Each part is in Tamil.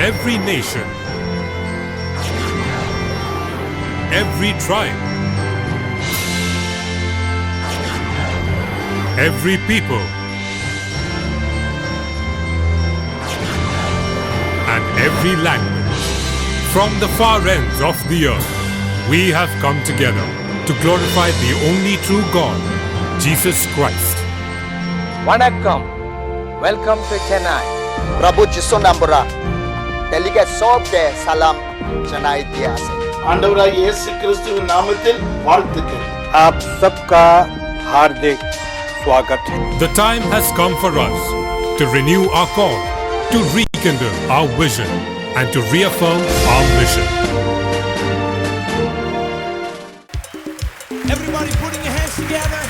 every nation, every tribe, every people, and every language. From the far ends of the earth, we have come together to glorify the only true God, Jesus Christ. Vanakkam. Welcome to Chennai. Prabhu Jisu Nambura. Telige sobe salam Chennai diase. ஆண்டவராகிய இயேசு கிறிஸ்துவின் நாமத்தில் வாழ்த்துக்கள். आप सबका हार्दिक स्वागत है. The time has come for us to renew our call, to rekindle our vision, and to reaffirm our mission. Everybody putting your hands together.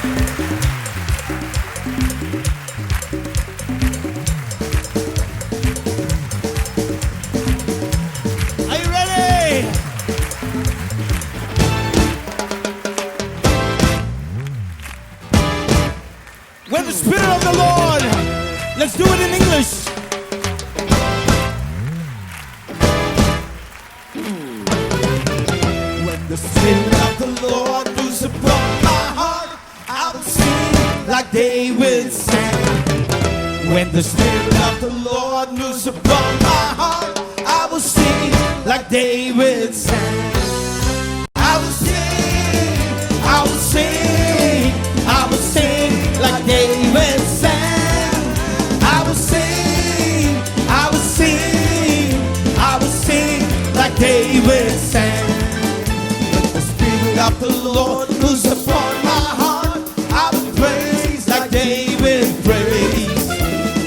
Are you ready? When the Spirit of the Lord, let's do it in English. When the Spirit of the Lord moves upon my heart, I will sing like David sang. When the Spirit of the Lord moves upon my heart, I will sing like David sang. I will sing, I will sing, I will sing like David sang. I will sing, I will sing, I will sing like David sang. When the Spirit of the Lord moves upon my heart, I will praise like David praised.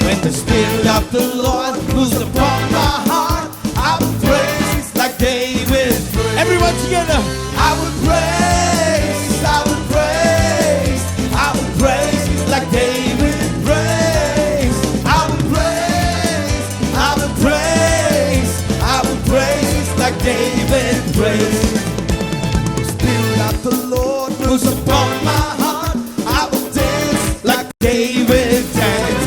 When the Spirit of the Lord moves upon my heart, I will praise like David praised. Everyone together. I will praise, I will praise, I will praise like David praised. I will praise, I will praise, I will praise like David praised. The Spirit of the Lord moves upon my heart, I will dance like David danced.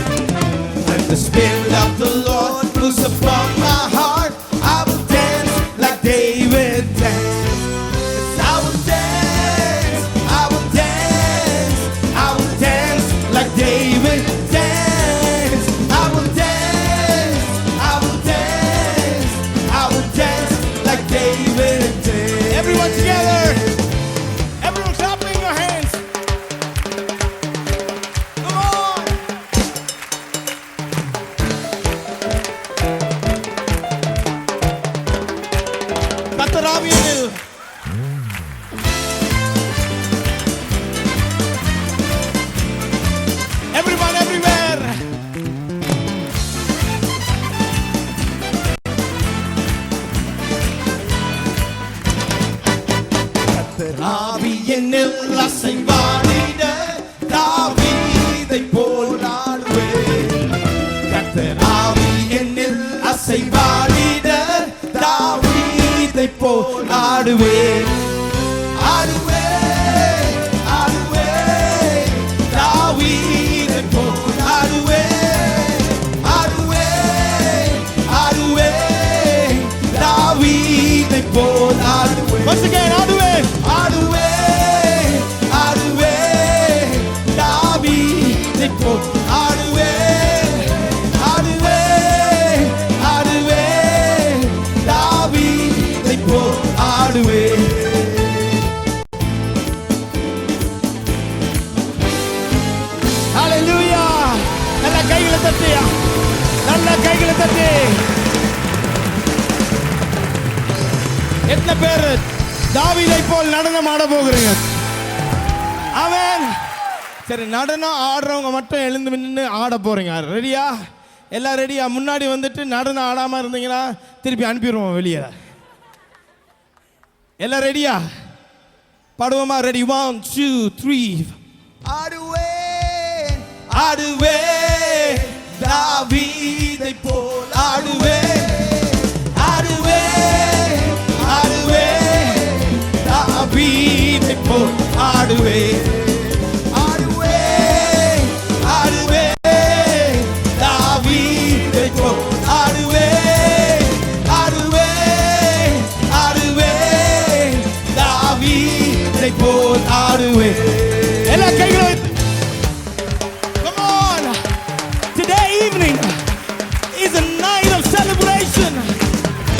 When the Spirit of the Lord moves upon my heart, I will dance like David danced. I will dance, I will dance, I will dance like David danced. I will dance, I will dance, I will dance like David danced. Everyone together. Everyone clapping your hands. Come on. கர்த்தராவியில் Everyone everywhere. கர்த்தராவியில் அசைவாடிட தாவீதைப் போல் ஆடுவேன். கர்த்தராவியில் அசைவாடிட தாவீதைப் போல் ஆடுவேன். ஆடுவேன், ஆடுவேன், தாவீதைப் போல் ஆடுவேன். ஆடுவேன், ஆடுவேன், தாவீதைப் போல் ஆடுவேன். Once again, ஆடுவேன், ஆடுவேன், ஆடுவேன், தாவீதைப் போல் ஆடுவேன். ஆடுவேன், ஆடுவேன், தாவீதைப் போல் ஆடுவேன். Hallelujah. நல்ல கைகளை தட்டி, நல்ல கைகளை தட்டி. எத்தனை பேர் தாவீதைப் போல் நடனம் ஆட போகிறீங்க? ஆமென். சரி, நடனம் ஆடுறவங்க மட்டும் எழுந்து நின்று ஆட போறீங்க. ரெடியா? எல்லாம் ரெடியா? முன்னாடி வந்துட்டு நடனம் ஆடாம இருந்தீங்கன்னா திருப்பி அனுப்பிடுவோம் வெளியே. எல்லாம் ரெடியா? பாடுவோமா? ரெடி? 1 2 3. ஆடுவேன், ஆடுவேன், தாவீதைப் போல் ஆடுவேன். ஆடுவேன், ஆடுவேன், தாவீதைப் போல் ஆடுவேன். ஆடுவேன், ஆடுவேன், தாவீதைப் போல் ஆடுவேன். ஆடுவே. எல்லா கைகளும். Come on. Today evening is a night of celebration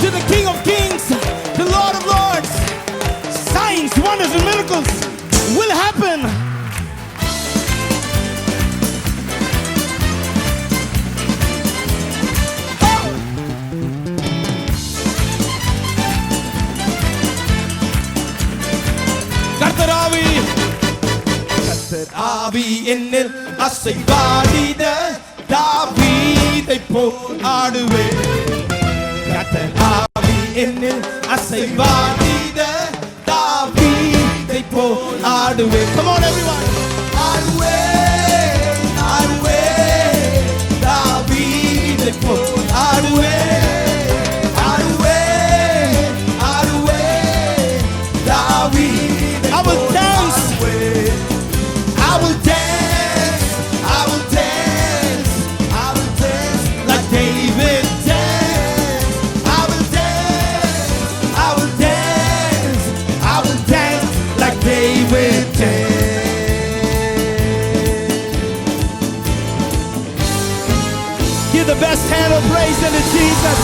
to the King of Kings, the Lord of Lords. Signs, wonders and miracles will happen. கர்த்தராவி கர்த்தராவி என்னில் அசைவாடிட தாவீதை போல் ஆடுவே. கர்த்தராவி என்னில் அசைவாடிட தாவீதை போல் ஆடுவே. Come on everyone. ஆடுவே ஆடுவே தாவீதை போல் ஆடுவே. ஆடுவே ஆடுவே தாவீதை. I will dance. I will dance. I will dance. I will dance like David danced. I will dance. I will dance. I will dance like David danced. Give the best hand of praise unto Jesus.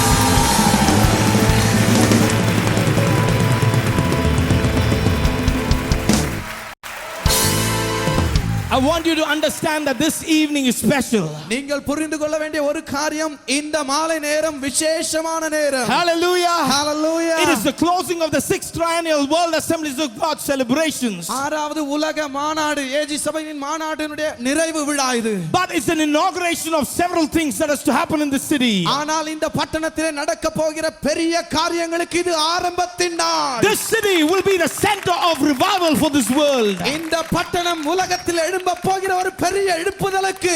I want you to understand that this evening is special. நீங்கள் புரிந்து கொள்ள வேண்டிய ஒரு காரியம், இந்த மாலை நேரம் விசேஷமான நேரம். Hallelujah. Hallelujah. It is the closing of the 6th triennial World Assemblies of God celebrations. ஆறாவது உலக மாநாடு, ஏஜி சபையின் மாநாட்டினுடைய நிறைவு விழா இது. But it's an inauguration of several things that has to happen in the city. ஆனால் இந்த பட்டணத்திலே நடக்க போகிற பெரிய காரியங்களுக்கு இது ஆரம்பத்தின் நாள். This city will be the center of revival for this world. இந்த பட்டணம் உலகத்தில் எழும்ப போகிற ஒரு பெரிய எழுப்புதலுக்கு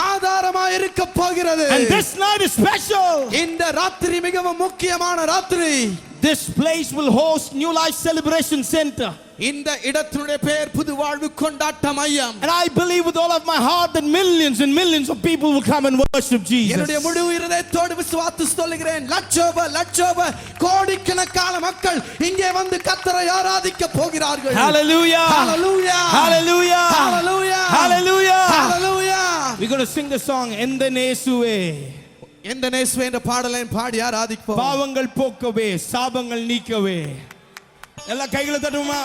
ஆதாரமாக இருக்க போகிறது. And this night is special. இந்த ராத்திரி மிகவும் முக்கியமான ராத்திரி. This place will host New Life Celebration Center. இந்த இடத்தினுடைய பெயர் புது வாழ்வு கொண்டாட்ட மையம். And I believe with all of my heart that millions and millions of people will come and worship Jesus. என்னுடைய முழு இதயத்தோடு விசுவாசித்து சொல்கிறேன், லட்சோப கோடிக்கணக்கான மக்கள் இங்கே வந்து கர்த்தரை ஆராதிக்க போகிறார்கள். Hallelujah. Hallelujah. Hallelujah. Hallelujah. Hallelujah. Hallelujah. We're going to sing the song Endeneysuve. இந்த நேசுவே என்ற பாடலை பாடி ஆராதிப்போம். பாவங்கள் போக்கவே, சாபங்கள் நீக்கவே. எல்லா கைகளை தட்டுமா?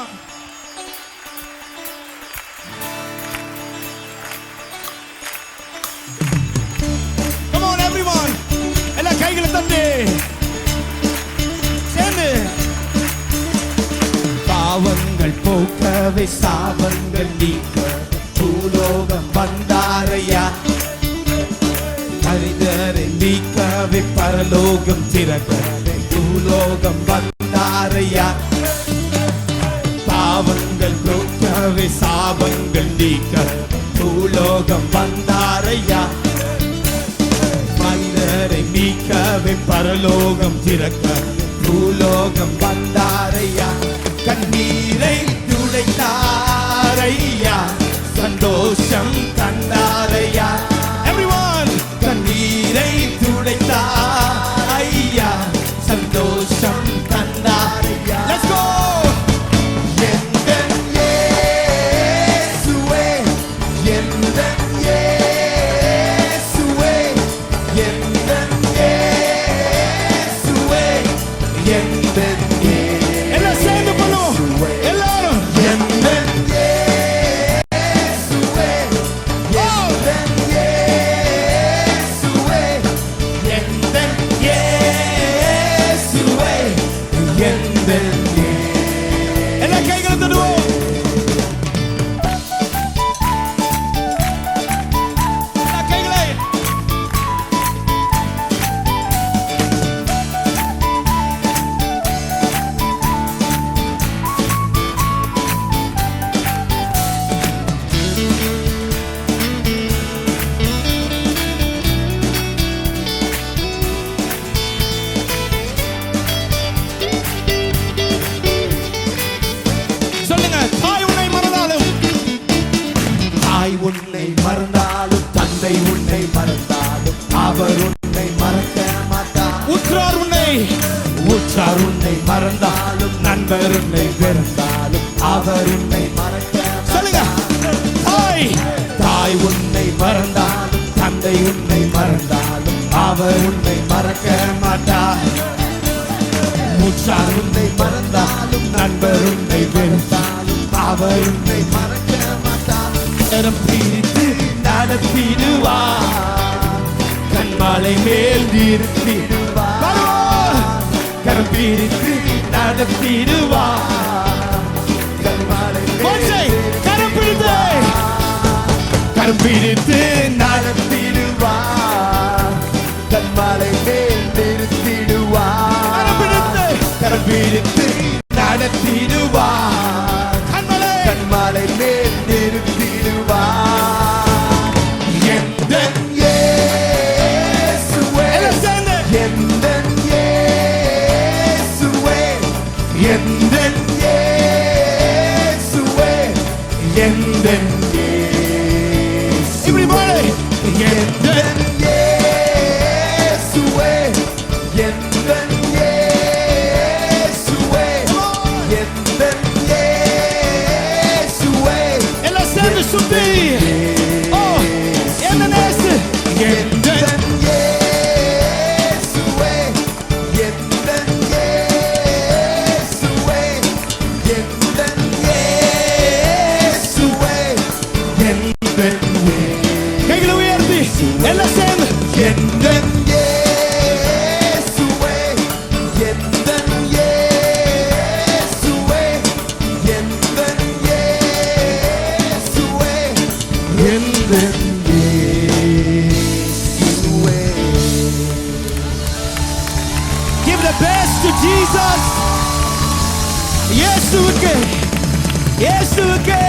Come on everyone. எல்லா கைகளை தட்டு. சேர்ந்து. பாவங்கள் போக்கவே, சாபங்கள் நீக்க பூலோகம் வந்தாரையா. மனிதரை நீக்கவே பரலோகம் திறக்கவே பூலோகம் வந்தாரையா. பாவங்கள் போக்கவே, சாபங்கள் நீக்க பூலோகம் வந்தாரையா. மனிதரை நீக்கவே பரலோகம் திறக்க பூலோகம் வந்தாரையா. கண்ணீரை துடைத்தாரையா, சந்தோஷம் தந்தாரையா. Everyone, கண்ணீரை துடைத்தாரையா, சந்தோஷம் தந்தாரையா. Let's go. எல்லாம் சேர்ந்து பண்ணுவோம் எல்லாரும். உன்னை மறந்தாலும் அவர் உன்னை மறக்க மாட்டார். மூச்சார் உன்னை மறந்தாலும் நண்பர் உன்னை வெறுத்தாலும் அவர் உன்னை மறக்க மாட்டார். கரம் பிடித்து நடத்திடுவார், கண்மாலை மேல் நிறுத்திடுவார். கரம் பிடித்து நடத்திடுவார், கண்மாலை கரம் பிடித்து நடத்திடுவார், கண்மாலை மேல் நிறுத்திடுவார். கரம் பிடித்து நடத்திடுவார், கண்மாலை மேல் நிறுத்திடுவார். எந்தன் இயேசுவே, எந்தன் இயேசுவே, எந்தன் இயேசுவே, எந்தன் இயேசுவே, எந்தன் இயேசுவே, எந்தன் இயேசுவே, எந்தன் இயேசுவே. எல்லாம் சேர்ந்து சுத்தி எந்தன் இயேசு, எந்தன் இயேசுவே, எந்தன் இயேசுவே, எந்தன் இயேசுவே, எந்தன் கைகளை உயர்த்தி எல்லாம் சேர்ந்து எந்தன் இயேசுவே, எந்தன் இயேசுவே, எந்தன் இயேசுவே, எந்தன் இயேசுவே. Give the best to Jesus. இயேசுவுக்கு, இயேசுவுக்கு.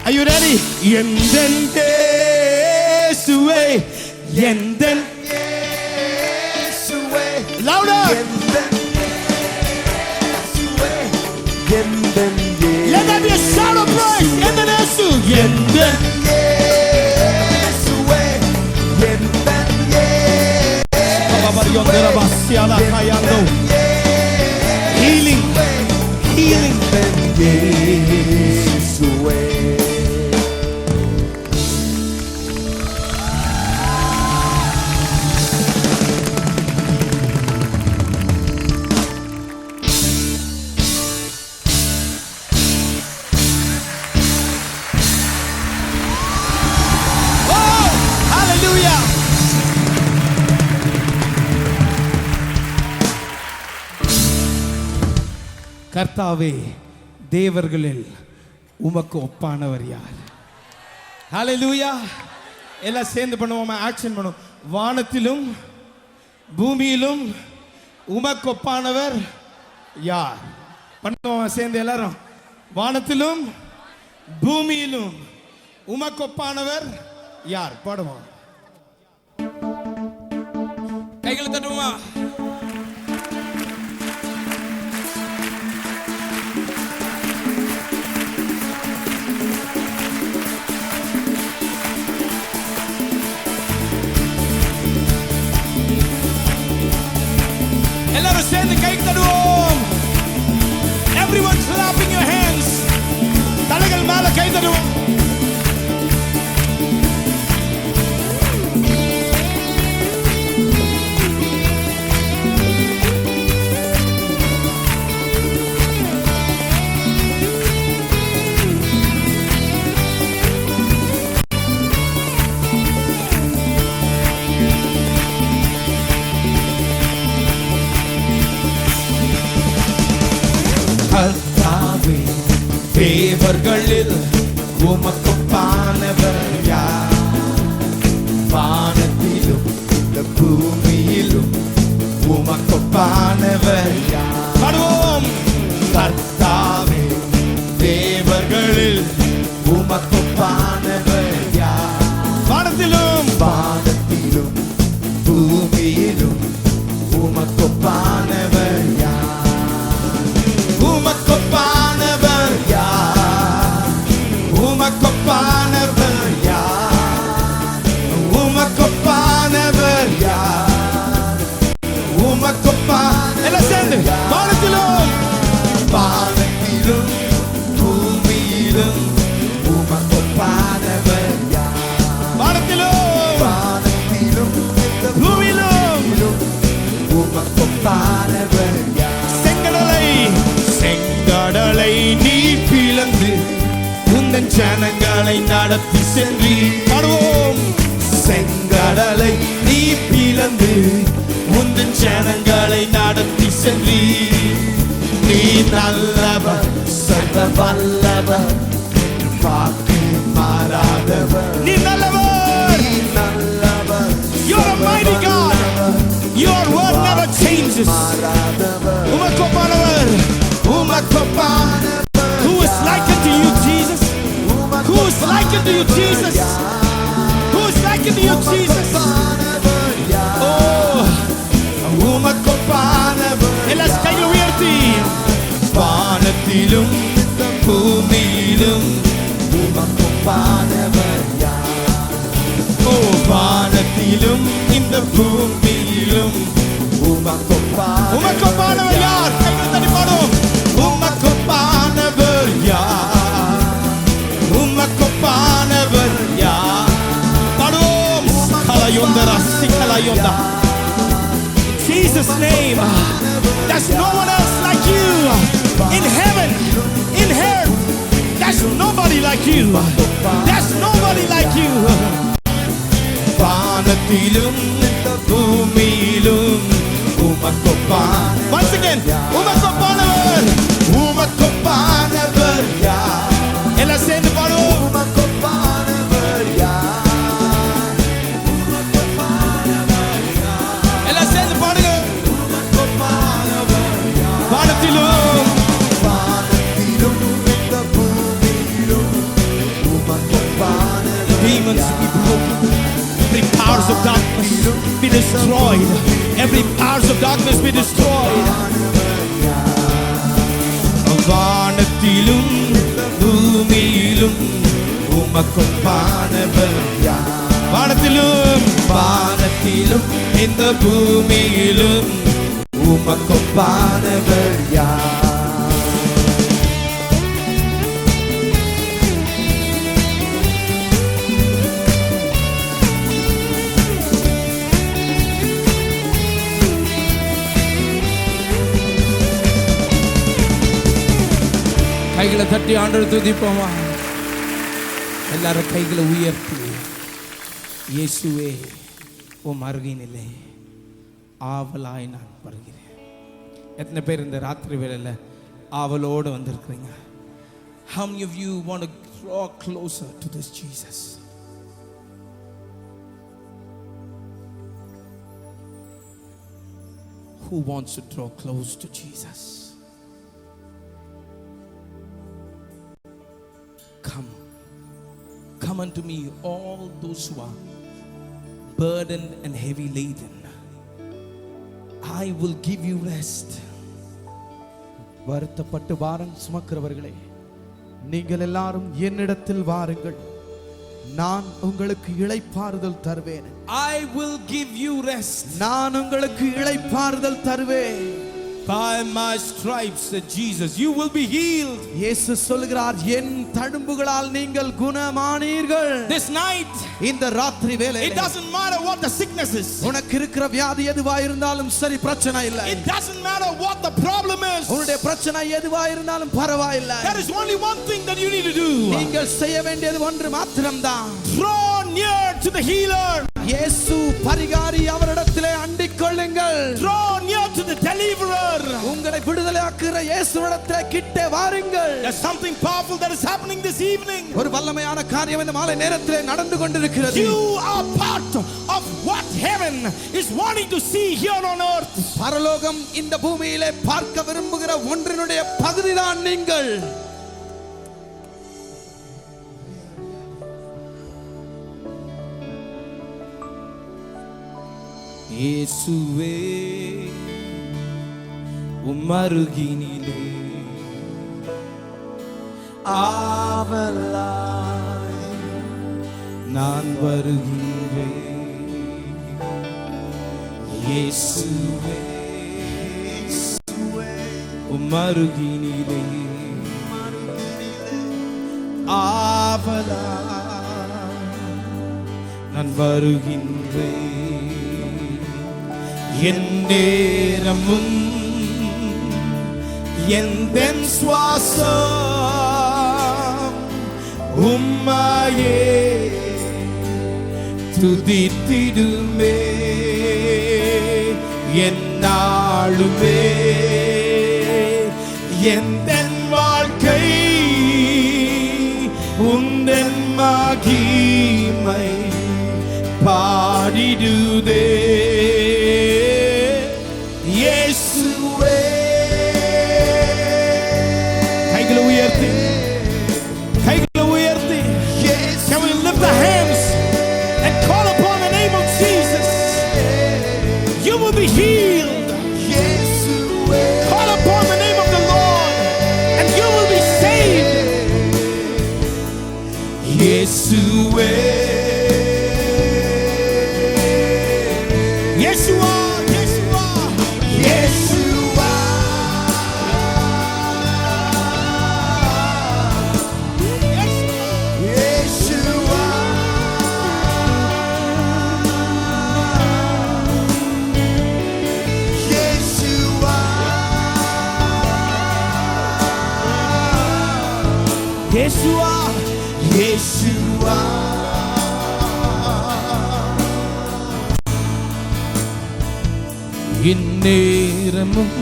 Are you ready? எந்தன் இயேசுவே, எந்தன் இயேசுவே, louder. எந்தன் இயேசுவே, எந்தன் இயேசுவே. Let there be a shout of praise. எந்தன் இயேசு, எந்தன் இயேசுவே, எந்தன் இயேசுவே. Healing, healing. எந்தன் இயேசுவே. கர்த்தாவே, தேவர்களில் உமக்கு ஒப்பானவர் யார்? ஹல்லேலூயா. எல்லாம் சேர்ந்து பண்ணுவோமா? ஆக்ஷன் பண்ணுவோம். வானத்திலும் பூமியிலும் உமக்கு ஒப்பானவர் யார்? பண்ணுவோமா சேர்ந்து எல்லாரும்? வானத்திலும் பூமியிலும் உமக்கு ஒப்பானவர் யார்? பாடுவோம். கைகளை தட்டுவோமா? எல்லாரும் சேர்ந்து கை தட்டுவோம். Everyone clapping your hands. தலைகள் மேல கை தட்டுவோம். கர்த்தாவே, தேவர்களில் உமக்கு ஒப்பானவர் யார்? வானத்திலும் பூமியிலும் உமக்கு ஒப்பானவர் யார்? பாடுவோம். கர்த்தாவே, தேவர்களில் உமக்கு ஒப்பானவர் யார்? வானத்திலும் பூமியிலும் உமக்கு ஒப்பானவர் யார்? உமக்கொப்பானவர் யார்? உமக்கொப்பானவர் யார்? உமக்கொப்பானவர் யார்? எல்லாம் சேர்ந்து வானத்திலும் பூமியிலும் உமக்கொப்பானவர் யார்? வானத்திலும் உந்தன் ஜனங்களை நடத்தி சென்றீர். பாடுவோம். செங்கடலை நீ பிளந்து உந்தன் ஜனங்களை நடத்தி சென்றீர். நீ நல்லவர், சர்வ வல்லவர், வாக்கு மாறாதவர். நீ நல்லவர், நீ நல்லவர். You're a mighty God. Your word never changes. உமக்கொப்பானவர், உமக்கொப்பானவர். Who is like unto you, Jesus? Who is like unto you, Jesus? Who is like unto you, Jesus? Oh, உமக்கொப்பானவர். எல்லாரும் கைகளை உயர்த்தி. வானத்திலும் பூமியிலும் உமக்கொப்பானவர் யார்? ஓ, வானத்திலும் இந்த பூமியிலும் உமக்கொப்பானவர் யார்? கைகளை தட்டி பாடுவோம். உமக்கொப்பானவர் யார்? உமக்கொப்பானவர் யார்? பாடுவோம். கலையொந்தரா சிக்கலையொந்தா. Jesus' name. There's no one else like you in heaven, in earth. There's nobody like you. There's nobody like you. வானத்திலும் பூமியிலும் உமக்கொப்பான். Once again, உமக்கொப்பானவர், உமக்கொப்பானவர் யார்? எல்லாம் சேர்ந்து பாடுவோம். உமக்கொப்பானவர் யார்? எல்லாம் சேர்ந்து பாடுங்க. உமக்கொப்பானவர் யார்? வானத்திலும் இந்த பூமியிலும் உமக்கொப்பானவர். Demons be broken. Every powers of darkness be destroyed. Every powers of darkness be destroyed. வானத்திலும் பூமியிலும் உமக்கொப்பானவர் யார்? வானத்திலும் வானத்திலும் இந்த பூமியிலும் உமக்கொப்பானவர் யார்? கைகளை தட்டி ஆண்டவரை துதிப்போமா? எல்லாரும் கைகளை உயர்த்தி. இயேசுவே, உம் அருகினிலே ஆவலாய் நான் வருகிறேன். எத்தனை பேர் இந்த ராத்திரி வேளையில ஆவலோடு வந்திருக்கிறீங்க? How many of you want to draw closer to this Jesus? Who wants to draw close to Jesus? Come unto me, all those who are burdened and heavy laden. I will give you rest. வருத்தப்பட்டு பாரம் சுமக்கிறவர்களே, நீங்கள் எல்லாரும் என்னிடத்தில் வாருங்கள், நான் உங்களுக்கு இளைப்பாறுதல் தருவேன். I will give you rest. நான் உங்களுக்கு இளைப்பாறுதல் தருவேன். By my stripes, said Jesus, you will be healed. இயேசு சொல்கிறார், என் தழும்புகளால் நீங்கள் குணமானீர்கள். This night, இந்த ராத்திரி வேளையிலே, it doesn't matter what the sickness is. உனக்கு இருக்கிற வியாதி எதுவா இருந்தாலும் சரி, பிரச்சனை இல்லை. It doesn't matter what the problem is. உன்னுடைய பிரச்சனை எதுவா இருந்தாலும் பரவாயில்லை. There is only one thing that you need to do. நீங்கள் செய்ய வேண்டியது ஒன்று மாத்திரம்தான். Draw near to the healer. இயேசு பரிகாரி, அவரிடத்திலே அண்டிக் கொள்ளுங்கள். Draw near to the deliverer. உங்களை விடுதலையாக்குற இயேசுவிடத்திலே கிட்டே வாருங்கள். There's something powerful that is happening this evening. ஒரு வல்லமையான காரியம் இந்த மாலை நேரத்திலே நடந்து கொண்டிருக்கிறது. You are part of what heaven is wanting to see here on earth. பரலோகம் இந்த பூமியிலே பார்க்க விரும்புகிற ஒன்றினுடைய பகுதிதான் நீங்கள். இயேசுவே, உம் அருகினிலே ஆவலாய் நான் வருகின்றேன். இயேசுவே, உம் அருகினிலே ஆவலாய் நான் வருகின்றேன். என் நேரமும் எந்தன் சுவாசம் உம்மையே துதித்திடுமே என்னாலுமே எந்தன் வாழ்க்கை உந்தன் மகிமை பாடிடுதே இயேசுவே. கைகளை உயர்த்தி can we lift our hands and call upon the name of Jesus? You will be healed. Call upon the name of the Lord and you will be saved. Yeshua, Yeshua, Yeshua, Yeshua. Yeshua, Yeshua. இந்நேரமும்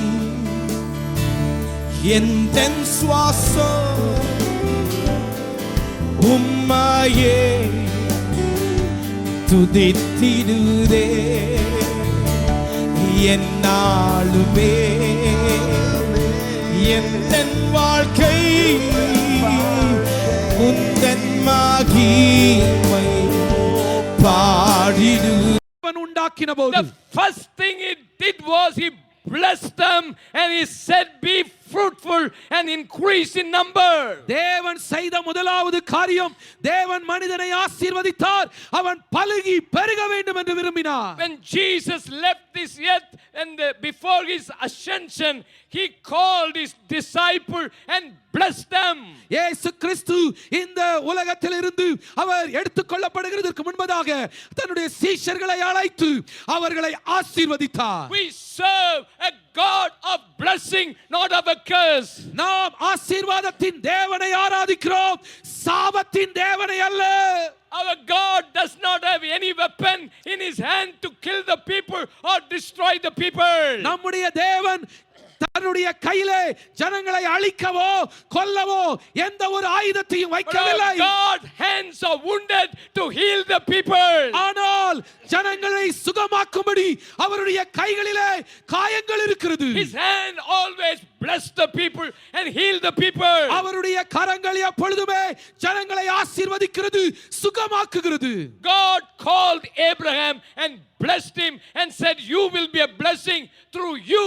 எந்தன் சுவாசம் உம்மையே துதித்திடுதே என்னாலுமே எந்தன் வாழ்க்கை உந்தன் மகிமை பாடிடு. The first thing he did was he blessed them and he said, be fruitful and increase in number. தேவன் செய்த முதலாவது காரியம் தேவன் மனிதனை ஆசீர்வதித்தார், அவன் பலுகி பெருக வேண்டும் என்று விரும்பினார். When Jesus left this earth and before his ascension, he called his disciple and blessed them. இயேசு கிறிஸ்து இந்த உலகத்தில் இருந்து அவர் எடுத்துக்கொள்ளப்படுகிறதற்கு முன்பதாக தன்னுடைய சீஷர்களை அழைத்து அவர்களை ஆசீர்வதித்தார். We serve a God of blessing, not of a curse. நாம் ஆசீர்வாதத்தின் தேவனை ஆராதிக்கிறோம், சாபத்தின் தேவனை அல்ல. Our God does not have any weapon in his hand to kill the people or destroy the people. நம்முடைய தேவன் தன்னுடைய கையிலே ஜனங்களை அழிக்கவோ கொல்லவோ எந்த ஒரு ஆயுதத்தையும் வைக்கவில்லை. God's hands are wounded to heal the people. ஆனால் ஜனங்களை சுகமாக்கும்படி அவருடைய கைகளிலே காயங்கள் இருக்கிறது. His hand always bless the people and heal the people. அவருடைய கரங்கள் எப்பொழுதுமே ஜனங்களை ஆசீர்வதிக்கிறது, சுகமாக்குகிறது. God called Abraham and blessed him and said, you will be a blessing through you.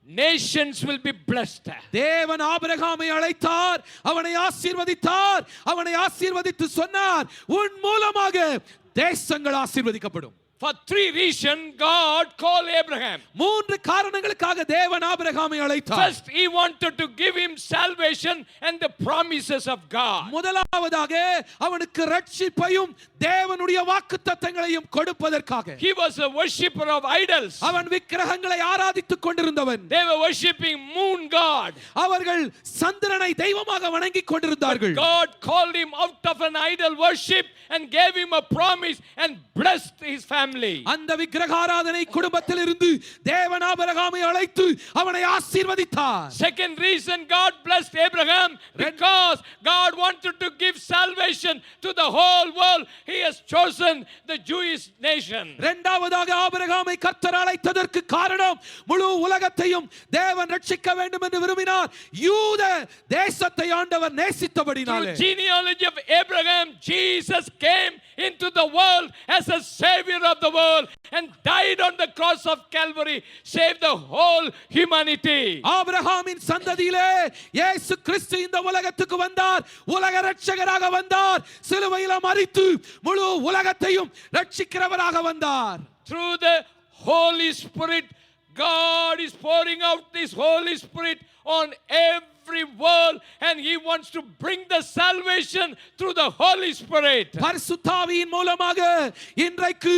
Nations will be blessed. தேவன் ஆபிரகாமை அழைத்தார், அவனை ஆசீர்வதித்தார், அவனை ஆசீர்வதித்து சொன்னார், உன் மூலமாக தேசங்கள் ஆசீர்வதிக்கப்படும். For 3 reasons God called Abraham. 3 காரணங்களுக்காக தேவன் ஆபிரகாமை அழைத்தார். First, he wanted to give him salvation and the promises of God. முதலாவதாக அவனுக்கு ரட்சிப்பையும் தேவனுடைய வாக்குத்தத்தங்களையும் கொடுப்பதற்காக. He was a worshipper of idols. அவன் விக்கிரகங்களை ஆராதித்துக் கொண்டிருந்தவன். They were worshiping moon god. அவர்கள் சந்திரனை தெய்வமாக வணங்கிக் கொண்டிருந்தார்கள். God called him out of an idol worship and gave him a promise and blessed his family. அந்த விக்கிரகாராதனை குடும்பத்தில் இருந்து தேவன் ஆபிரகாமை அழைத்து அவனை ஆசீர்வதித்தார். Second reason God blessed Abraham, because God wanted to give salvation to the whole world. He has chosen the Jewish nation. இரண்டாவதாக ஆபிரகாமை கர்த்தர் அழைத்ததற்கு காரணம் முழு உலகத்தையும் தேவன் ரட்சிக்க வேண்டும் என்று விரும்பினார். யூத தேசத்தை ஆண்டவர் நேசித்தபடினாலே. Through genealogy of Abraham, Jesus came into the world as a savior of the world and died on the cross of Calvary, saved the whole humanity. ஆபிரகாமின் சந்ததியிலே இயேசு கிறிஸ்து இந்த உலகத்துக்கு வந்தார், உலக இரட்சகராக வந்தார், சிலுவையில் மரித்து முழு உலகத்தையும் இரட்சிக்கிறவராக வந்தார். Through the Holy Spirit, God is pouring out this Holy Spirit on every world and he wants to bring the salvation through the Holy Spirit. பரிசுத்தாவியின் மூலமாக இன்றைக்கு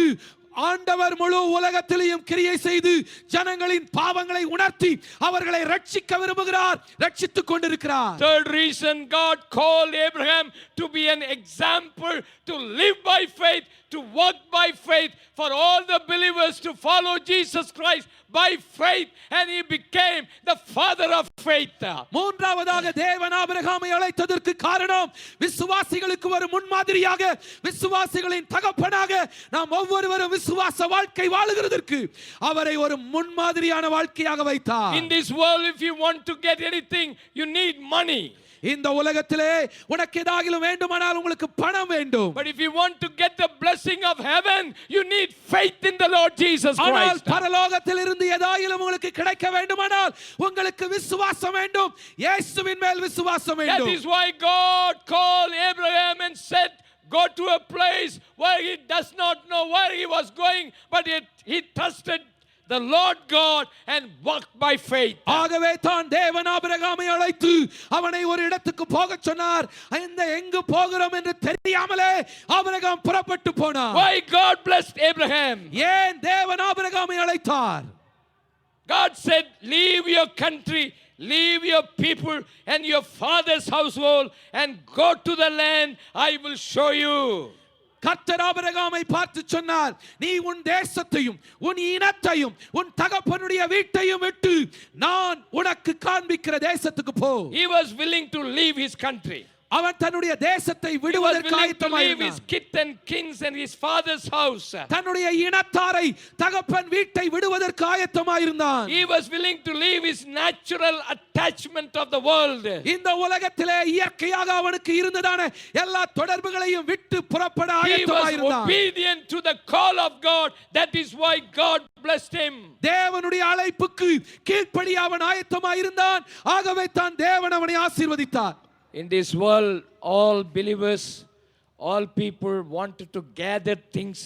ஆண்டவர் முழு உலகத்திலேயும் கிரியை செய்து ஜனங்களின் பாவங்களை உணர்த்தி அவர்களை ரட்சிக்க விரும்புகிறார், ரட்சித்துக் கொண்டிருக்கிறார். Third reason God called Abraham to be an example to live by faith, to walk by faith, for all the believers to follow Jesus Christ by faith, and he became the father of faith. மூன்றாவதாக தேவன் ஆபிரகாமை அழைத்ததற்கு காரணம் விசுவாசிகளுக்கு ஒரு முன்மாதிரியாக, விசுவாசிகளின் தகப்பனாக நாம் ஒவ்வொருவரும் விசுவாச வாழ்க்கை வாழுகிறதற்கு அவரை ஒரு முன்மாதிரியான வாழ்க்கையாக வைத்தார். In this world, if you want to get anything, you need money. இந்த உலகத்திலே உனக்கு ஏதாகிலும் வேண்டுமானால் உங்களுக்கு பணம் வேண்டும். But if you want to get the blessing of heaven, you need faith in the Lord Jesus Christ. ஆனால் பரலோகத்தில் இருந்து ஏதாகிலும் உங்களுக்கு கிடைக்க வேண்டுமானால் உங்களுக்கு விசுவாசம் வேண்டும். இயேசுவின் மேல் விசுவாசம் வேண்டும். That is why God called Abraham and said, go to a place where he does not know where he was going, but he trusted the Lord God and walked by faith. ஆகவே தான் தேவன் ஆபிரகாமை அழைத்து அவனை ஒரு இடத்துக்கு போகச் சொன்னார். இந்த எங்கு போகிறோம் என்று தெரியாமலே ஆபிரகாம் புறப்பட்டு போனார். Why God blessed Abraham? ஏன் தேவன் ஆபிரகாமை அழைத்தார்? God said, leave your country, leave your people and your father's household and go to the land I will show you. கர்த்தர் ஆபிரகாமை பார்த்து சொன்னார், நீ உன் தேசத்தையும் உன் இனத்தையும் உன் தகப்பனுடைய வீட்டையும் விட்டு நான் உனக்கு காண்பிக்கிற தேசத்துக்கு போ. He was willing to leave his country. அவன் தன்னுடைய தேசத்தை விடுவதற்கு ஆயத்தமாய் இருந்தான். his kith and kins and his father's house. தன்னுடைய இனத்தாரை தகப்பன் வீட்டை விடுவதற்கு ஆயத்தமாய் இருந்தான். He was willing to leave his natural attachment of the world. இந்த உலகத்திலே இயற்கையாக அவனுக்கு இருந்ததான எல்லா தொடர்புகளையும் விட்டு புறப்பட ஆயத்தமாய் இருந்தான். He was obedient to the call of God. That is why God blessed him. தேவனுடைய அழைப்புக்கு கீழ்ப்படிய அவன் ஆயத்தமாய் இருந்தான். ஆகவே தான் தேவன் அவனை ஆசீர்வதித்தார். In this world, all believers, all people wanted to gather things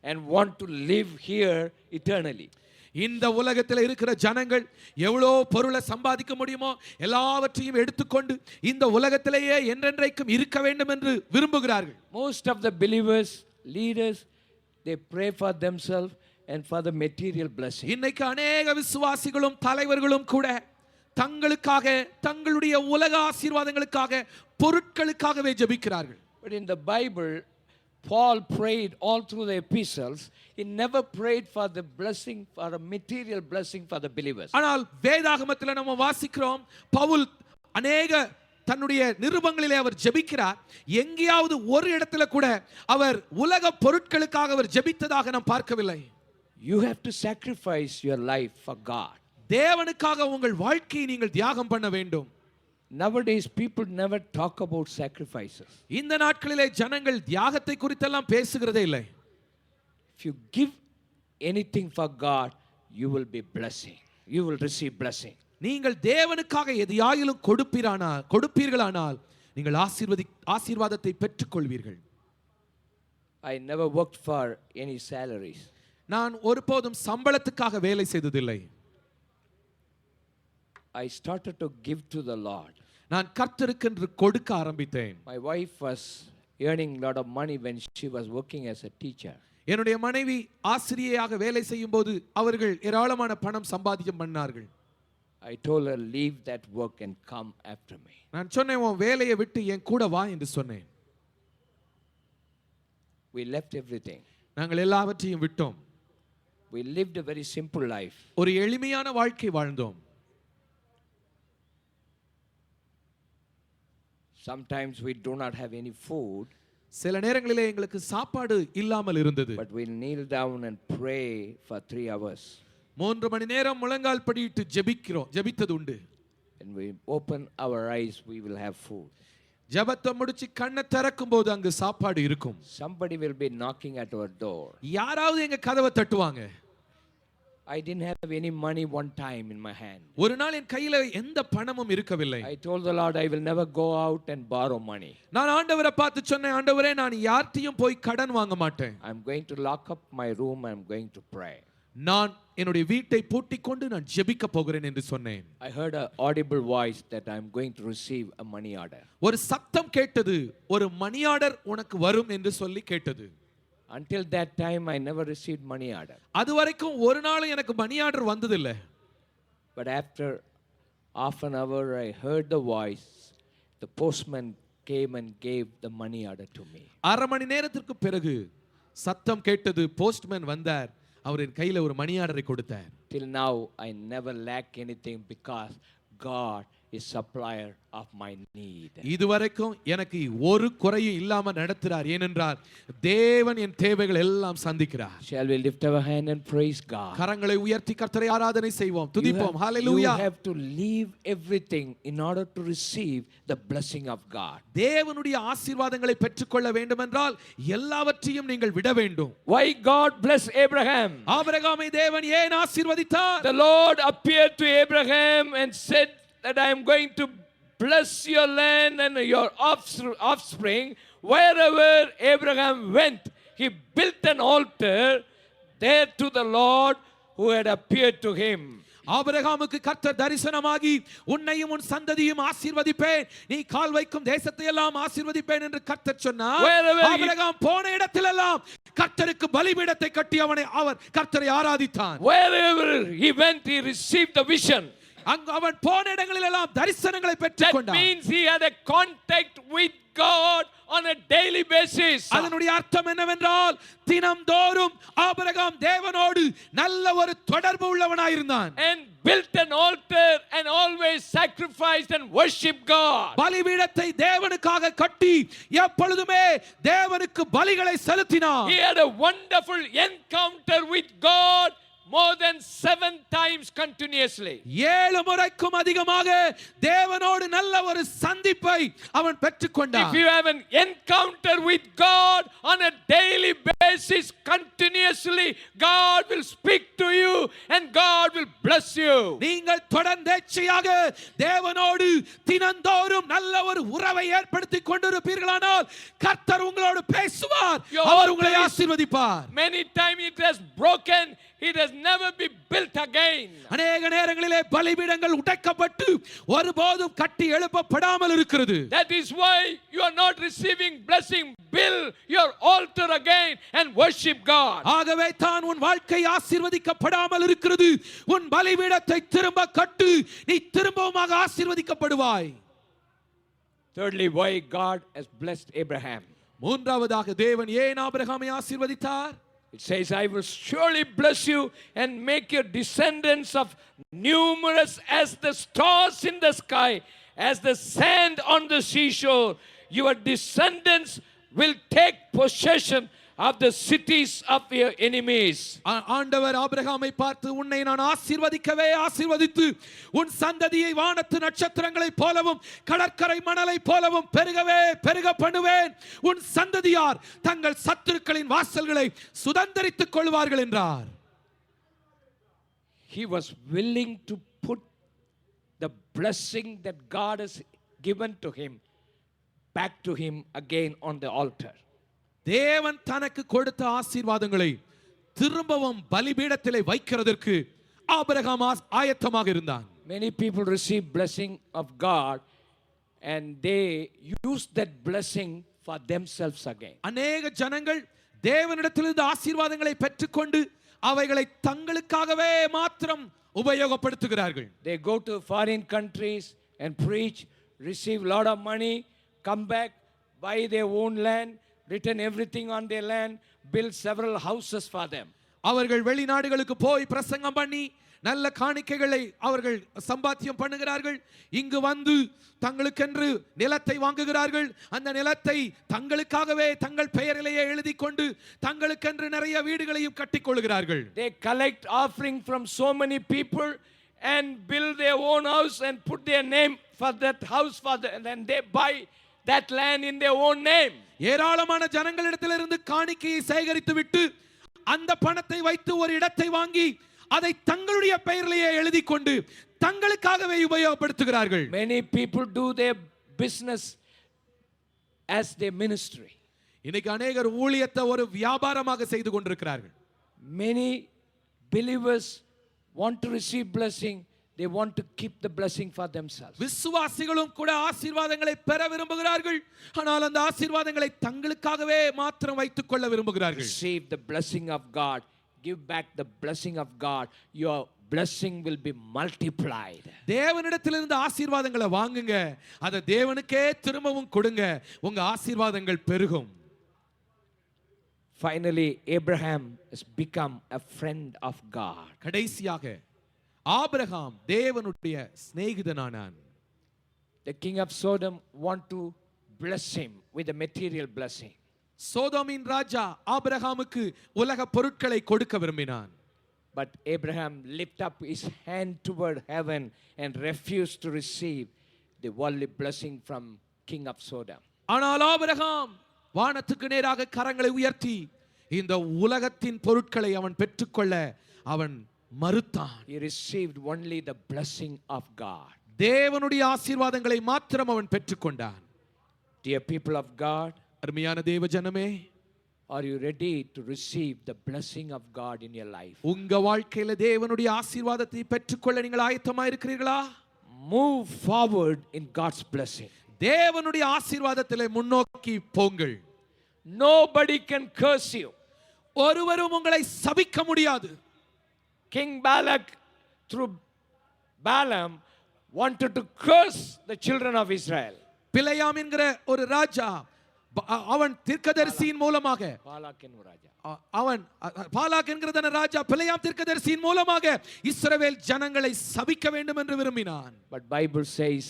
and want to live here eternally. இந்த உலகத்தில் இருக்கிற ஜனங்கள் எவ்வளோ பொருளை சம்பாதிக்க முடியுமோ எல்லாவற்றையும் எடுத்துக்கொண்டு இந்த உலகத்திலேயே என்றென்றைக்கும் இருக்க வேண்டும் என்று விரும்புகிறார்கள். Most of the believers, leaders, they pray for themselves and for the material blessing. இன்னைக்கு अनेक விசுவாசிகளும் தலைவர்களும் கூட தங்களுக்காக தங்களுடைய உலக ஆசீர்வாதங்களுக்காக பொருட்களுக்காகவே ஜெபிக்கிறார்கள். But in the Bible, Paul prayed all through the epistles. He never prayed for the blessing, for a material blessing for the believers. ஆனால் வேதாகமத்தில் நம்ம வாசிக்கிறோம், பவுல் अनेक தன்னுடைய நிருபங்களிலே அவர் ஜெபிக்கிறார். எங்கேயாவது ஒரு இடத்துல கூட அவர் உலக பொருட்களுக்காக அவர் ஜெபித்ததாக நாம் பார்க்கவில்லை. You have to sacrifice your life for God. தேவனுக்காக உங்கள் வாழ்க்கையை நீங்கள் தியாகம் பண்ண வேண்டும். Nowadays people never talk about sacrifices. இந்த நாட்களிலே ஜனங்கள் தியாகத்தை குறித்தெல்லாம் பேசுகிறதே இல்லை. If you give anything for God, you will be blessing. You will receive blessing. நீங்கள் தேவனுக்காக எதையாயிலும் கொடுப்பீர்களானால் நீங்கள் ஆசீர்வாதத்தை பெற்றுக்கொள்வீர்கள். I never worked for any salaries. நான் ஒருபோதும் சம்பளத்துக்காக வேலை செய்ததில்லை. I started to give to the Lord. நான் கர்த்தருக்கென்று கொடுக்க ஆரம்பித்தேன். My wife was earning a lot of money when she was working as a teacher. என்னுடைய மனைவி ஆசிரியையாக வேலை செய்யும்போது அவர்கள் ஏராளமான பணம் சம்பாதிக்கம் பண்ணார்கள். I told her, leave that work and come after me. நான் சொன்னேன், உன் வேலையை விட்டு என் கூட வா என்று சொன்னேன். We left everything. நாங்கள் எல்லாவற்றையும் விட்டோம். We lived a very simple life. ஒரு எளிமையான வாழ்க்கை வாழ்ந்தோம். Sometimes we do not have any food. சில நேரங்களிலே எங்களுக்கு சாப்பாடு இல்லாமல் இருந்தது. But we kneel down and pray for 3 hours. 3 மணி நேரம் முழங்கால் படியிட்டு ஜெபித்தது உண்டு. When we open our eyes, we will have food. ஜெபத்தை முடிச்சு கண்ணை திறக்கும்போது அங்கு சாப்பாடு இருக்கும். Somebody will be knocking at our door. யாராவது எங்க கதவை தட்டுவாங்க. I didn't have any money one time in my hand. ஒரு நாள் என் கையில எந்த பணமும் இருக்கவில்லை. I told the Lord, I will never go out and borrow money. நான் ஆண்டவரை பார்த்து சொன்னேன், ஆண்டவரே நான் யார்கிட்டயும் போய் கடன் வாங்க மாட்டேன். I'm going to lock up my room. I'm going to pray. நான் என்னுடைய வீட்டை பூட்டிக் கொண்டு நான் ஜெபிக்க போகிறேன் என்று சொன்னேன். I heard an audible voice that I'm going to receive a money order. ஒரு சத்தம் கேட்டது, ஒரு மணி ஆர்டர் உனக்கு வரும் என்று சொல்லி கேட்டது. Until that time, I never received money order. அதுவரைக்கும் ஒரு நாளும் எனக்கு மணி ஆர்டர் வந்ததில்லை. But after half an hour, I heard the voice. The postman came and gave the money order to me. அரை மணி நேரத்திற்கு பிறகு சத்தம் கேட்டது. போஸ்ட்மேன் வந்தார். அவரின் கையில ஒரு மணி ஆர்டரை கொடுத்தார். Till now I never lack anything because God is supplier of my need. இதுவரைக்கும் எனக்கு ஒரு குறையும் இல்லாம நடத்துறார். ஏனென்றால் தேவன் என் தேவைகள் எல்லாம் சந்திக்கிறார். Shall we lift our hand and praise God? கரங்களை உயர்த்தி கர்த்தரை ஆராதனை செய்வோம், துதிப்போம். ஹalleluya. You have to leave everything in order to receive the blessing of God. தேவனுடைய ஆசீர்வாதங்களை பெற்றுக்கொள்ள வேண்டும் என்றால் எல்லாவற்றையும் நீங்கள் விட வேண்டும். Why God bless Abraham? ஆபிரகாமை தேவன் ஏன் ஆசீர்வதித்தார்? The Lord appeared to Abraham and said that I am going to bless your land and your offspring. Wherever Abraham went, he built an altar there to the Lord who had appeared to him. ஆபிரகாமுக்கு கர்த்தர் தரிசனமாகி உன்னையும் உன் சந்ததியும் ஆசீர்வதிப்பேன், நீ கால் வைக்கும் தேசத்தை எல்லாம் ஆசீர்வதிப்பேன் என்று கர்த்தர் சொன்னார். ஆபிரகாம் போன இடத்திலெல்லாம் கர்த்தருக்கு பலிபீடத்தை கட்டி அவர் கர்த்தரை ஆராதித்தான். Wherever he went, he received the vision. அங்கு அவன் போன இடங்களில் எல்லாம் தரிசனங்களை பெற்றுக்கொண்டான். That means he had a contact with God on a daily basis. அதனுடைய அர்த்தம் என்னவென்றால் தினம்தோறும் ஆபிரகாம் தேவனோடு நல்ல ஒரு தொடர்பு உள்ளவனாய் இருந்தான். And built an altar and always sacrificed and worshiped God. பலிபீடத்தை தேவனுக்காக கட்டி எப்பொழுதுமே தேவனுக்கு பலிகளை செலுத்தினான். He had a wonderful encounter with God more than 7 times continuously. 7 முறைக்கும் அதிகமாக தேவனோடு நல்ல ஒரு சந்திப்பை அவன் பெற்றுக்கொண்டான். If you have an encounter with God on a daily basis continuously, God will speak to you and God will bless you. நீங்கள் தொடர்ந்தேச்சையாக தேவனோடு தினந்தோறும் நல்ல ஒரு உறவை ஏற்படுத்திக் கொண்டிருப்பீர்களானால் கர்த்தர் உங்களோடு பேசுவார், அவர் உங்களை ஆசீர்வதிப்பார். Many times it has broken, it has never be built again. அநேக நேரங்களிலே பலிபீடங்கள் உடைக்கப்பட்டு ஒருபோதும் கட்டி எழுப்பப்படாமல் இருக்கிறது. That is why you are not receiving blessing. Build your altar again and worship God. ஆகவே தான் உன் வாழ்க்கை ஆசீர்வதிக்கப்படாமல் இருக்கிறது. உன் பலிபீடத்தை திரும்ப கட்டு, நீ திரும்பவுமாக ஆசீர்வதிக்கப்படுவாய். Thirdly, why God has blessed Abraham. மூன்றாவதாக தேவன் ஏன் ஆபிரகாமை ஆசீர்வதித்தார்? It says, I will surely bless you and make your descendants of numerous as the stars in the sky, as the sand on the seashore. Your descendants will take possession of the cities of your enemies. ஆண்டவர் ஆபிரகாமை பார்த்து, உன்னை நான் ஆசீர்வதிக்கவே ஆசீர்வதித்து உன் சந்ததியை வானத்து நட்சத்திரங்களைப் போலவும் கடற்கரை மணலைப் போலவும் பெருகவே பெருக பண்ணுவேன். உன் சந்ததியார் தங்கள் சத்துருக்களின் வாசல்களை சுதந்தரித்துக் கொள்வார்கள் என்றார். He was willing to put the blessing that God has given to him back to him again on the altar. தேவன் தனக்கு கொடுத்த ஆசீர்வாதங்களை திரும்பவும் பலிபீடத்திலே வைக்கிறதற்கு ஆபிரகாம் ஆயத்தமாக இருந்தான். Many people receive blessing of God and they use that blessing for themselves again. அநேக ஜனங்கள் தேவனிடத்திலிருந்து ஆசீர்வாதங்களை பெற்றுக்கொண்டு அவைகளை தங்களுக்காகவே மாத்திரம் உபயோகப்படுத்துகிறார்கள். They go to foreign countries and preach, receive a lot of money, come back, buy their own land, return everything on their land, build several houses for them. அவர்கள் வெளிநாடுகளுக்கு போய் பிரசங்கம் பண்ணி நல்ல காணிக்கைகளை அவர்கள் சம்பாத்தியம் பண்ணுகிறார்கள். இங்கு வந்து தங்களுக்கென்று நிலத்தை வாங்குகிறார்கள். அந்த நிலத்தை தங்களுக்காகவே தங்கள் பெயரிலேயே எழுதி கொண்டு தங்களுக்கென்று நிறைய வீடுகளையும் கட்டிக்கொள்கிறார்கள். They collect offering from so many people and build their own house and put their name for that house and then they buy that land in their own name. ஏராளமான ஜனங்களிடத்திலிருந்து காணிக்கையை சேகரித்து விட்டு அந்த பணத்தை வைத்து ஒரு இடத்தை வாங்கி அதை தங்களுடைய பெயரிலேயே எழுதி கொண்டு தங்களுக்காகவே உபயோகப்படுத்துகிறார்கள். Many people do their business as their ministry. இன்னைக்கு अनेகர் ஊழியத்தை ஒரு வியாபாரமாக செய்து கொண்டிருக்கிறார்கள். Many believers want to receive blessing, they want to keep the blessing for themselves. விசுவாசிகளும் கூட ஆசீர்வாதங்களை பெற விரும்புகிறார்கள். ஆனால் அந்த ஆசீர்வாதங்களை தங்களுக்காகவே மாத்திரம் வைத்துக் கொள்ள விரும்புகிறார்கள். Receive the blessing of God. Give back the blessing of God. Your blessing will be multiplied. தேவனிடத்திலிருந்து ஆசீர்வாதங்களை வாங்குங்க, அதை தேவனுக்கே திரும்பவும் கொடுங்க, உங்க ஆசீர்வாதங்கள் பெருகும். Finally, Abraham has become a friend of God. கடைசியாக ஆபிரகாம் தேவனுடைய சிநேகிதனானான். The king of Sodom want to bless him with a material blessing. சோதோமின் ராஜா ஆபிரகாமுக்கு உலக பொருட்களை கொடுக்க விரும்பினான். But Abraham lifted up his hand toward heaven and refused to receive the worldly blessing from king of Sodom. ஆனால் ஆபிரகாம் வானத்துக்கு நேராக கரங்களை உயர்த்தி இந்த உலகத்தின் பொருட்களை அவன் பெற்றுக்கொள்ள அவன் மறுத்தான். He received only the blessing of God. தேவனுடைய ஆசீர்வாதங்களை மாத்திரம் அவன் பெற்றுக்கொண்டான். Dear people of God, அருமையான தேவ ஜனமே, are you ready to receive the blessing of God in your life? உங்க வாழ்க்கையில தேவனுடைய ஆசீர்வாதத்தை பெற்றுக்கொள்ள நீங்கள் ஆயத்தமா இருக்கிறீர்களா? Move forward in God's blessing. தேவனுடைய ஆசீர்வாதத்திலே முன்னோக்கி போங்கள். Nobody can curse you. ஒருவரும் உங்களை சபிக்க முடியாது. King Balak through Balaam wanted to curse the children of Israel. பிலேயாம் என்கிற ஒரு ராஜா அவன் தீர்க்கதரிசியின் மூலமாக அவன் பாலாக் என்கிற ராஜா பிலேயாம் தீர்க்கதரிசியின் மூலமாக இஸ்ரவேல் ஜனங்களை சபிக்க வேண்டும் என்று விரும்பினான். But Bible says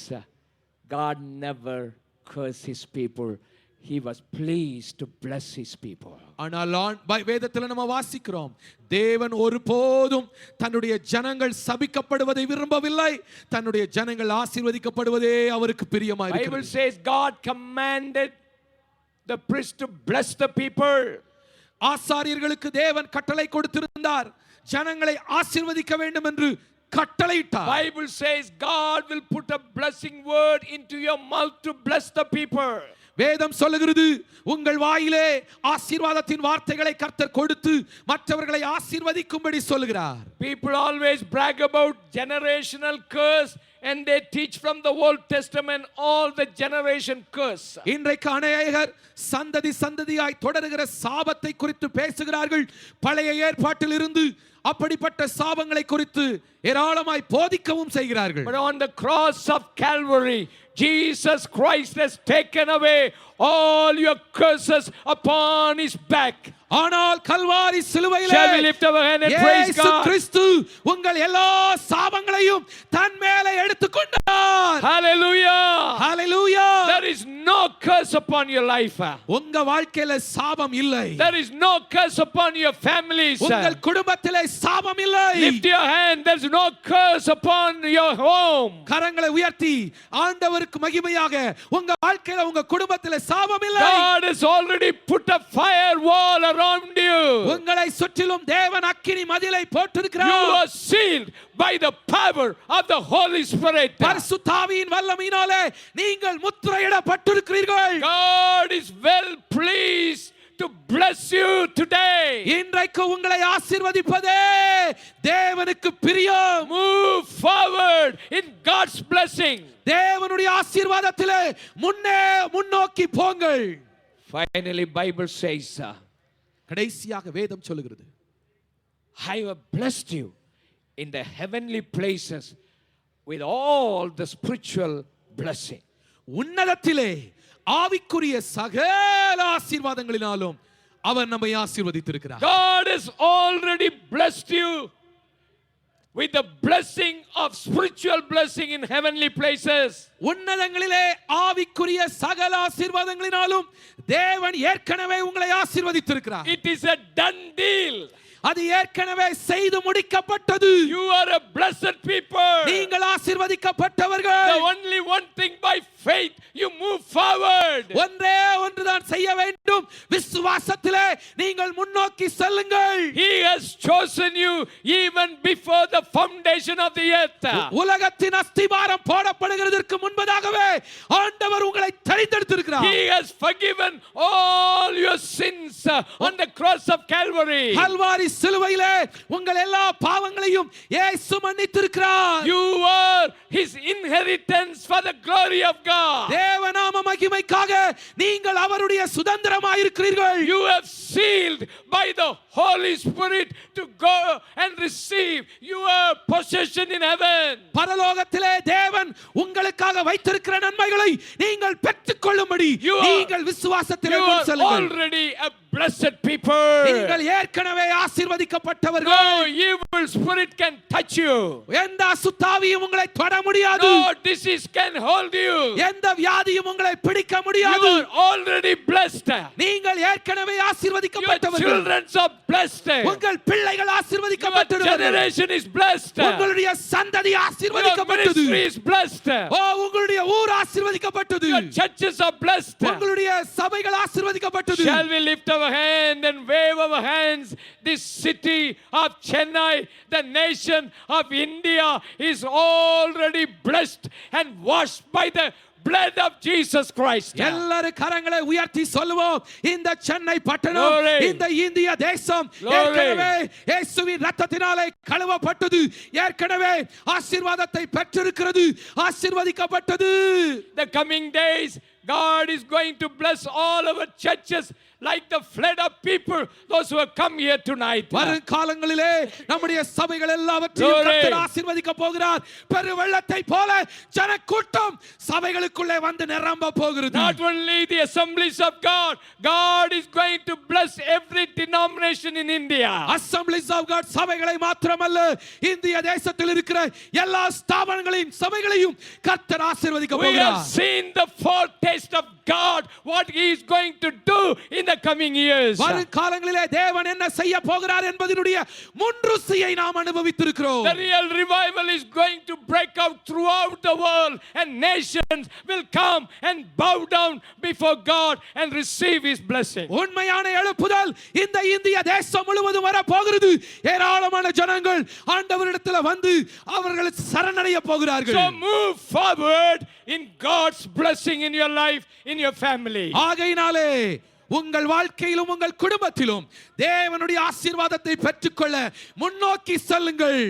God never cursed his people. He was pleased to bless his people. ஆனால் வேதத்தில் நம்ம வாசிக்கிறோம், தேவன் ஒருபோதும் தன்னுடைய ஜனங்கள் சபிக்கப்படுவதை விரும்பவில்லை, தன்னுடைய ஜனங்கள் ஆசீர்வதிக்கப்படுவதே அவருக்கு பிரியமா இருக்கிறது. Bible says God commanded the priest to bless the people. ஆசாரியர்களுக்கு தேவன் கட்டளை கொடுத்திருந்தார், ஜனங்களை ஆசீர்வதிக்க வேண்டும் என்று கட்டளையிட்டார். Bible says God will put a blessing word into your mouth to bless the people. வேதம் சொல்லுகிறது, உங்கள் வாயிலே ஆசீர்வாதத்தின் வார்த்தைகளை கர்த்தர் கொடுத்து மற்றவர்களை ஆசீர்வதிக்கும்படி சொல்கிறார். People always brag about generational curse and they teach from the Old Testament all the generation curse. இன்றைக்கு அநேகர் சந்ததி சந்ததியாய் தொடருகிற சாபத்தை குறித்து பேசுகிறார்கள். பழைய ஏற்பாட்டில் இருந்து அப்படிப்பட்ட சாபங்களை குறித்து ஏராளமாய் போதிக்கவும் செய்கிறார்கள். But on the cross of Calvary, Jesus Christ has taken away all your curses upon his back. ஆனால் கல்வாரி சிலுவையிலே Shall we lift our hand and praise God? இயேசு கிறிஸ்து உங்கள் எல்லா சாபங்களையும் தன் மேலே எடுத்துக்கொண்டார். Hallelujah. Hallelujah. There is no curse upon your life. உங்க வாழ்க்கையில சாபம் இல்லை. There is no curse upon your families. உங்கள் குடும்பத்திலே சாபம் இல்லை. Lift your hand. There is no curse upon your home. கரங்களை உயர்த்தி ஆண்டவருக்கு மகிமையாக உங்க வாழ்க்கையில உங்க குடும்பத்திலே சாபம் இல்லை. God has already put a firewall around you. உங்களை சுற்றிலும் தேவன் அக்கினி மதிலை போட்டிருக்கிறார். You are sealed by the power of the Holy Spirit. பரிசுத்த ஆவியின் வல்லமையினாலே நீங்கள் முத்திரையிடப்பட்டிருக்கிறீர்கள். God is well pleased to bless you today. இன்றைக்கு உங்களை ஆசீர்வதிப்பதே தேவனுக்கு பிரியம். Move forward in God's blessing. தேவனுடைய ஆசீர்வாதத்திலே முன்னோக்கி போங்கள். Finally, Bible says, கடைசியாக வேதம் சொல்லுகிறது, I have blessed you in the heavenly places with all the spiritual blessing. உன்னதத்திலே ஆவிக்குரிய சகல ஆசீர்வாதங்களினாலும் அவர் நம்மை ஆசீர்வதித்திருக்கிறார். God has already blessed you with the blessing of spiritual blessing in heavenly places. உன்னதங்களிலே ஆவிக்குரிய சகல ஆசீர்வாதங்களினாலும் தேவன் ஏற்கனவே உங்களை ஆசீர்வதித்திருக்கிறார். It is a done deal. அது ஏற்கனவே செய்து முடிக்கப்பட்டது. You are a blessed people. நீங்கள் ஆசீர்வதிக்கப்பட்டவர்கள். The only one thing, by faith you move forward. ஒன்றே ஒன்றுதான் செய்ய வேண்டும், விசுவாசத்திலே நீங்கள் முன்னோக்கி செல்லுங்கள். He has chosen you even before the foundation of the earth. உலகத்தின் அஸ்திபாரம் போடப்படுகிறதற்கு முன்பதாகவே ஆண்டவர் உங்களை தெரிந்தெடுத்திருக்கிறார். He has forgiven all your sins on the cross of Calvary. Kalvari சிலுவையிலே உங்கள் எல்லா பாவங்களையும் இயேசு மன்னித்திருக்கிறார். You are his inheritance for the glory of God. தேவநாம மகிமைக்காக நீங்கள் அவருடைய சுதந்திரமாய் இருக்கிறீர்கள். You have sealed by the Holy Spirit to go and receive your possession in heaven. பரலோகத்திலே தேவன் உங்களுக்காக வைத்திருக்கிற நன்மைகளை நீங்கள் பெற்றுக்கொள்ளும்படி நீங்கள் விசுவாசத்திலே முன் You are செல்லுங்கள். already a blessed people. நீங்கள் ஏற்கனவே ஆசீர்வதிக்கப்பட்டவர்கள். No evil spirit can touch you. எந்த அசுத்தாவியும் உங்களை தொட முடியாது. No disease can hold you. எந்த வியாதியும் உங்களை பிடிக்க You முடியாது. are already blessed. நீங்கள் ஏற்கனவே Your ஆசீர்வதிக்கப்பட்டவர்கள். children are blessed. உங்கள் பிள்ளைகள் Your ஆசீர்வதிக்கப்பட்டவர்கள். generation is blessed. உங்களுடைய சந்ததி Your ஆசீர்வதிக்கப்பட்டது. ministry is blessed. ஓ உங்களுடைய ஊர் ஆசீர்வதிக்கப்பட்டது. Your churches are blessed. உங்களுடைய சபைகள் ஆசீர்வதிக்கப்பட்டது. Shall we lift our hand and wave our hands? This city of Chennai, the nation of India is already blessed and washed by the blood of Jesus Christ. எல்லாரும் கரங்களை உயர்த்தி சொல்லுவோம், இந்த சென்னை பட்டணம், Glory. இந்த இந்திய தேசம் Glory. ஏற்கனவே இயேசுவின் இரத்தத்தினாலே கழுவப்பட்டது, ஏற்கனவே ஆசீர்வாதத்தை பெற்றிருக்கிறது, ஆசீர்வதிக்கப்பட்டது. The coming days, God is going to bless all our churches like the flood of people, those who have come here tonight. வரும் காலங்களிலே நம்முடைய சபைகள் எல்லாவற்றையும் Glory. கர்த்தர் ஆசீர்வதிக்க போகிறார். பெரு வெள்ளத்தை போல ஜனக்கூட்டம் சபைகளுக்குள்ளே வந்து நிரம்ப போகிறது. Not only the assemblies of God, God is going to bless every denomination in India. Assemblies of God சபைகளை மாத்திரமல்ல, இந்திய தேசத்தில் இருக்கிற எல்லா ஸ்தாபனங்களையும் சபைகளையும் கர்த்தர் ஆசீர்வதிக்க We have போகிறார். seen the foretaste of God, what He is going to do in the coming years. வரும் காலங்களிலே தேவன் என்ன செய்ய போகிறார் என்பதனுடைய முன்ருசியை நாம் அனுபவித்திருக்கிறோம். The real revival is going to break out throughout the world, and nations will come and bow down before God and receive His blessing. உண்மையான எழுப்புதல் இந்த இந்திய தேசம் முழுவதும் வர போகிறது. ஏராளமான ஜனங்கள் ஆண்டவரிடத்தில் வந்து அவர்கள் சரணடைய போகிறார்கள். So move forward in God's blessing in your life, in your family. ஆகையினாலே உங்கள் வாழ்க்கையிலும் உங்கள் குடும்பத்திலும் தேவனுடைய ஆசீர்வாதத்தை பெற்றுக்கொள்ள முன்னோக்கி செல்லுங்கள்.